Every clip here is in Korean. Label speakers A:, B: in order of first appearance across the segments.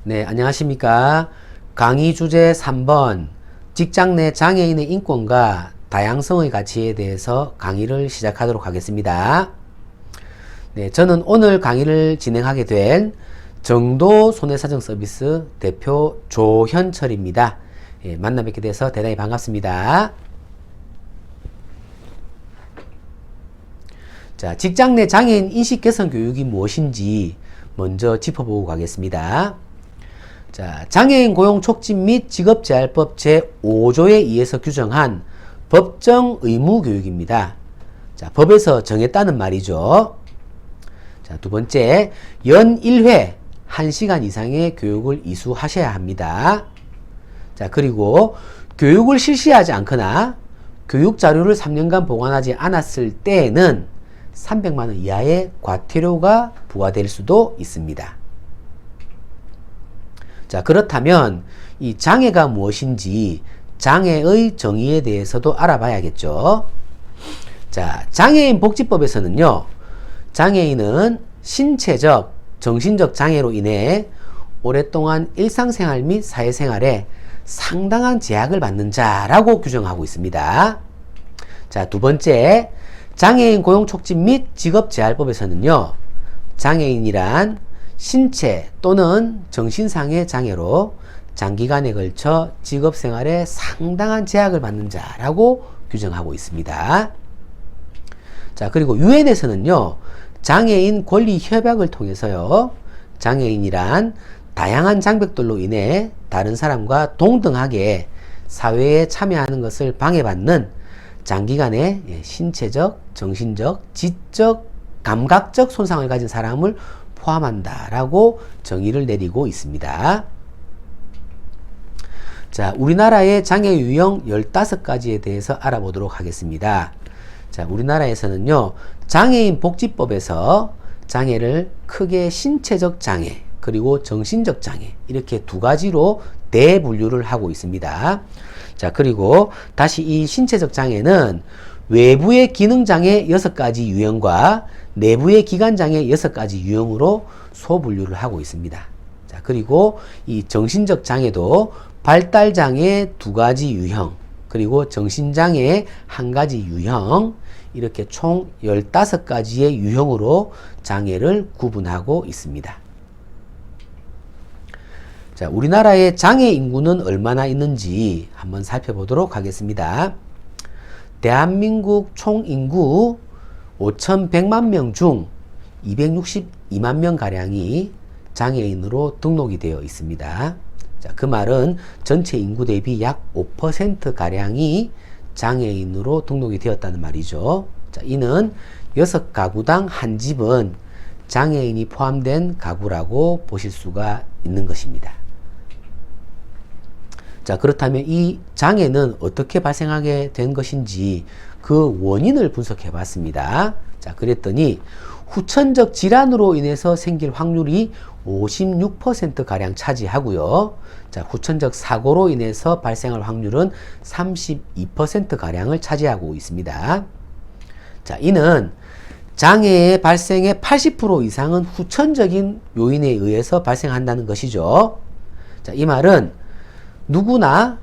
A: 네, 안녕하십니까. 강의 주제 3번 직장 내 장애인의 인권과 다양성의 가치에 대해서 강의를 시작하도록 하겠습니다. 네, 저는 오늘 강의를 진행하게 된 정도 손해사정 서비스 대표 조현철입니다. 예, 만나 뵙게 돼서 대단히 반갑습니다. 자, 직장 내 장애인 인식 개선 교육이 무엇인지 먼저 짚어보고 가겠습니다. 자, 장애인 고용 촉진 및 직업재활법 제5조에 의해서 규정한 법정 의무 교육입니다. 자, 법에서 정했다는 말이죠. 자, 두 번째, 연 1회 1시간 이상의 교육을 이수하셔야 합니다. 자, 그리고 교육을 실시하지 않거나 교육 자료를 3년간 보관하지 않았을 때에는 300만 원 이하의 과태료가 부과될 수도 있습니다. 자, 그렇다면 이 장애가 무엇인지 장애의 정의에 대해서도 알아봐야겠죠. 자, 장애인 복지법에서는요, 장애인은 신체적, 정신적 장애로 인해 오랫동안 일상생활 및 사회생활에 상당한 제약을 받는 자라고 규정하고 있습니다. 자, 두 번째, 장애인 고용 촉진 및 직업재활법에서는요, 장애인이란 신체 또는 정신상의 장애로 장기간에 걸쳐 직업생활에 상당한 제약을 받는 자라고 규정하고 있습니다. 자, 그리고 유엔에서는요, 장애인 권리 협약을 통해서요, 장애인이란 다양한 장벽들로 인해 다른 사람과 동등하게 사회에 참여하는 것을 방해받는 장기간의 신체적, 정신적, 지적, 감각적 손상을 가진 사람을 포함한다라고 정의를 내리고 있습니다. 자, 우리나라의 장애 유형 15가지에 대해서 알아보도록 하겠습니다. 자, 우리나라에서는요, 장애인 복지법에서 장애를 크게 신체적 장애, 그리고 정신적 장애, 이렇게 두 가지로 대분류를 하고 있습니다. 자, 그리고 다시 이 신체적 장애는 외부의 기능장애 6가지 유형과 내부의 기관장애 6가지 유형으로 소분류를 하고 있습니다. 자, 그리고 이 정신적 장애도 발달장애 2가지 유형, 그리고 정신장애 1가지 유형, 이렇게 총 15가지의 유형으로 장애를 구분하고 있습니다. 자, 우리나라의 장애 인구는 얼마나 있는지 한번 살펴보도록 하겠습니다. 대한민국 총 인구 5,100만 명 중 262만 명 가량이 장애인으로 등록이 되어 있습니다. 자, 그 말은 전체 인구 대비 약 5% 가량이 장애인으로 등록이 되었다는 말이죠. 자, 이는 6가구당 한 집은 장애인이 포함된 가구라고 보실 수가 있는 것입니다. 자, 그렇다면 이 장애는 어떻게 발생하게 된 것인지 그 원인을 분석해 봤습니다. 자, 그랬더니 후천적 질환으로 인해서 생길 확률이 56%가량 차지하고요. 자, 후천적 사고로 인해서 발생할 확률은 32%가량을 차지하고 있습니다. 자, 이는 장애의 발생의 80% 이상은 후천적인 요인에 의해서 발생한다는 것이죠. 자, 이 말은 누구나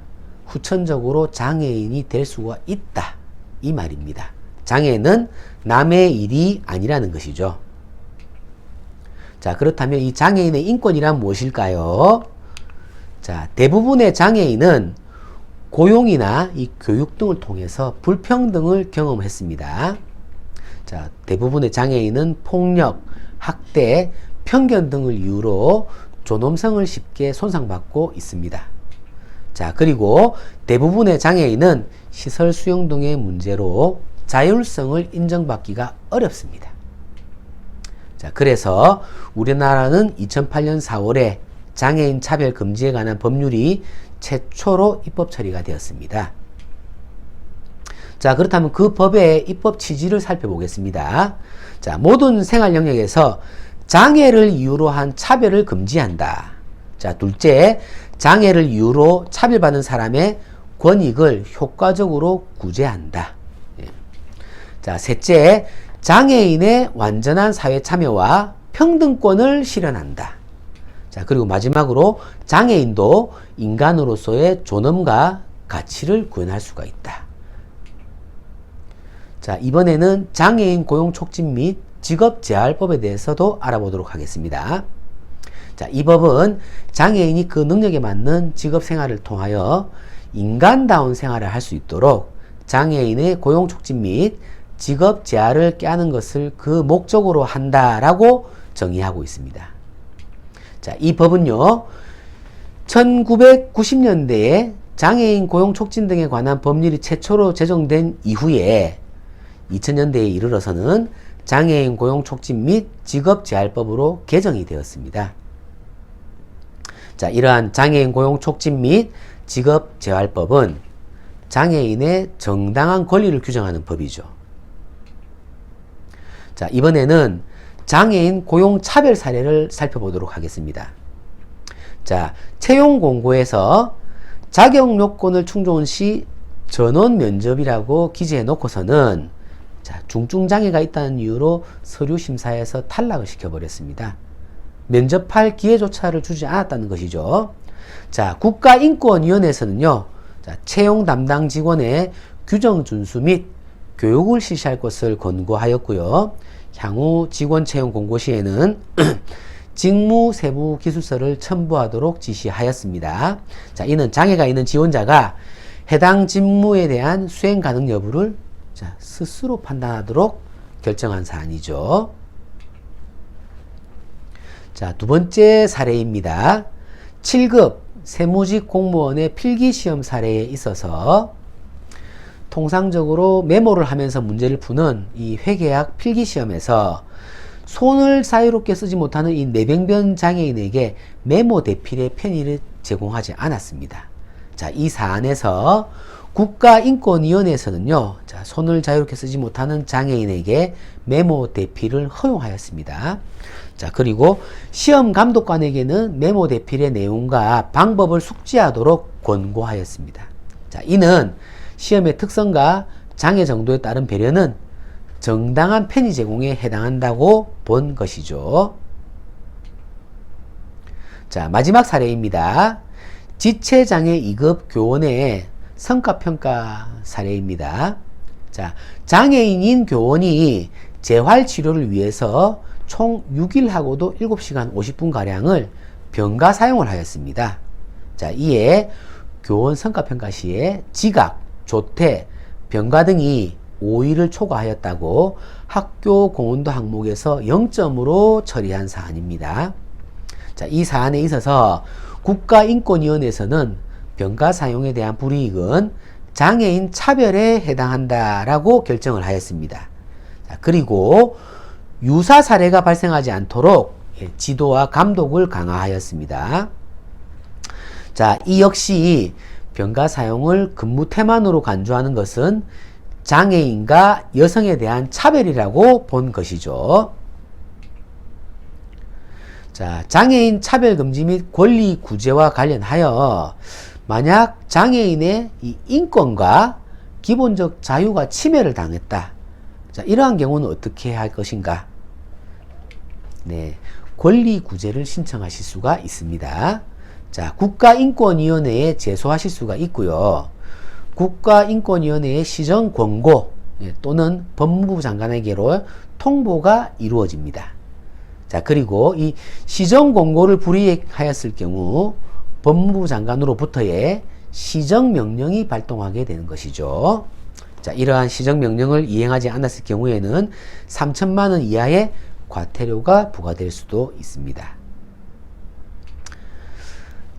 A: 후천적으로 장애인이 될 수가 있다, 이 말입니다. 장애는 남의 일이 아니라는 것이죠. 자, 그렇다면 이 장애인의 인권이란 무엇일까요? 자, 대부분의 장애인은 고용이나 이 교육 등을 통해서 불평등을 경험했습니다. 자, 대부분의 장애인은 폭력, 학대, 편견 등을 이유로 존엄성을 쉽게 손상받고 있습니다. 자, 그리고 대부분의 장애인은 시설 수용 등의 문제로 자율성을 인정받기가 어렵습니다. 자, 그래서 우리나라는 2008년 4월에 장애인 차별 금지에 관한 법률이 최초로 입법 처리가 되었습니다. 자, 그렇다면 그 법의 입법 취지를 살펴보겠습니다. 자, 모든 생활 영역에서 장애를 이유로 한 차별을 금지한다. 자, 둘째, 장애를 이유로 차별받는 사람의 권익을 효과적으로 구제한다. 예. 자, 셋째, 장애인의 완전한 사회 참여와 평등권을 실현한다. 자, 그리고 마지막으로 장애인도 인간으로서의 존엄과 가치를 구현할 수가 있다. 자, 이번에는 장애인 고용 촉진 및 직업 재활법에 대해서도 알아보도록 하겠습니다. 자, 이 법은 장애인이 그 능력에 맞는 직업 생활을 통하여 인간다운 생활을 할 수 있도록 장애인의 고용 촉진 및 직업 재활을 꾀하는 것을 그 목적으로 한다라고 정의하고 있습니다. 자, 이 법은요, 1990년대에 장애인 고용 촉진 등에 관한 법률이 최초로 제정된 이후에 2000년대에 이르러서는 장애인 고용 촉진 및 직업 재활법으로 개정이 되었습니다. 자, 이러한 장애인 고용 촉진 및 직업 재활법은 장애인의 정당한 권리를 규정하는 법이죠. 자, 이번에는 장애인 고용 차별 사례를 살펴보도록 하겠습니다. 자, 채용 공고에서 자격 요건을 충족 시 전원 면접이라고 기재해 놓고서는 자, 중증 장애가 있다는 이유로 서류 심사에서 탈락을 시켜버렸습니다. 면접할 기회조차를 주지 않았다는 것이죠. 자, 국가인권위원회에서는요, 자, 채용 담당 직원의 규정 준수 및 교육을 실시할 것을 권고하였고요. 향후 직원 채용 공고 시에는 직무 세부 기술서를 첨부하도록 지시하였습니다. 자, 이는 장애가 있는 지원자가 해당 직무에 대한 수행 가능 여부를 자, 스스로 판단하도록 결정한 사안이죠. 자, 두 번째 사례입니다. 7급 세무직 공무원의 필기시험 사례에 있어서 통상적으로 메모를 하면서 문제를 푸는 이 회계학 필기시험에서 손을 자유롭게 쓰지 못하는 이 뇌병변 장애인에게 메모 대필의 편의를 제공하지 않았습니다. 자, 이 사안에서 국가인권위원회에서는요, 자, 손을 자유롭게 쓰지 못하는 장애인에게 메모 대필을 허용하였습니다. 자, 그리고 시험 감독관에게는 메모 대필의 내용과 방법을 숙지하도록 권고하였습니다. 자, 이는 시험의 특성과 장애 정도에 따른 배려는 정당한 편의 제공에 해당한다고 본 것이죠. 자, 마지막 사례입니다. 지체장애 2급 교원의 성과평가 사례입니다. 자, 장애인인 교원이 재활치료를 위해서 총 6일하고도 7시간 50분가량을 병가 사용을 하였습니다. 자, 이에 교원 성과평가 시에 지각, 조퇴, 병가 등이 5일을 초과하였다고 학교 공헌도 항목에서 0점으로 처리한 사안입니다. 자, 이 사안에 있어서 국가인권위원회에서는 병가 사용에 대한 불이익은 장애인 차별에 해당한다라고 결정을 하였습니다. 자, 그리고 유사 사례가 발생하지 않도록 지도와 감독을 강화하였습니다. 자, 이 역시 병가 사용을 근무 태만으로 간주하는 것은 장애인과 여성에 대한 차별이라고 본 것이죠. 자, 장애인 차별금지 및 권리 구제와 관련하여 만약 장애인의 이 인권과 기본적 자유가 침해를 당했다. 자, 이러한 경우는 어떻게 할 것인가? 네, 권리 구제를 신청하실 수가 있습니다. 자, 국가인권위원회에 제소하실 수가 있고요. 국가인권위원회의 시정 권고 또는 법무부 장관에게로 통보가 이루어집니다. 자, 그리고 이 시정 권고를 불이행하였을 경우 법무부 장관으로부터의 시정명령이 발동하게 되는 것이죠. 자, 이러한 시정명령을 이행하지 않았을 경우에는 3천만 원 이하의 과태료가 부과될 수도 있습니다.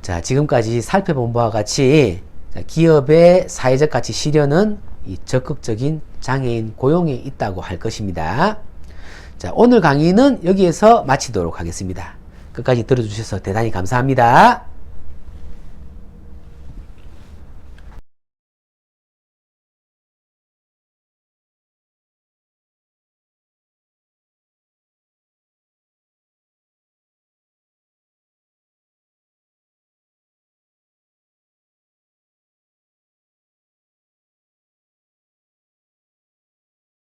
A: 자, 지금까지 살펴본 바와 같이 기업의 사회적 가치 실현은 이 적극적인 장애인 고용에 있다고 할 것입니다. 자, 오늘 강의는 여기에서 마치도록 하겠습니다. 끝까지 들어주셔서 대단히 감사합니다.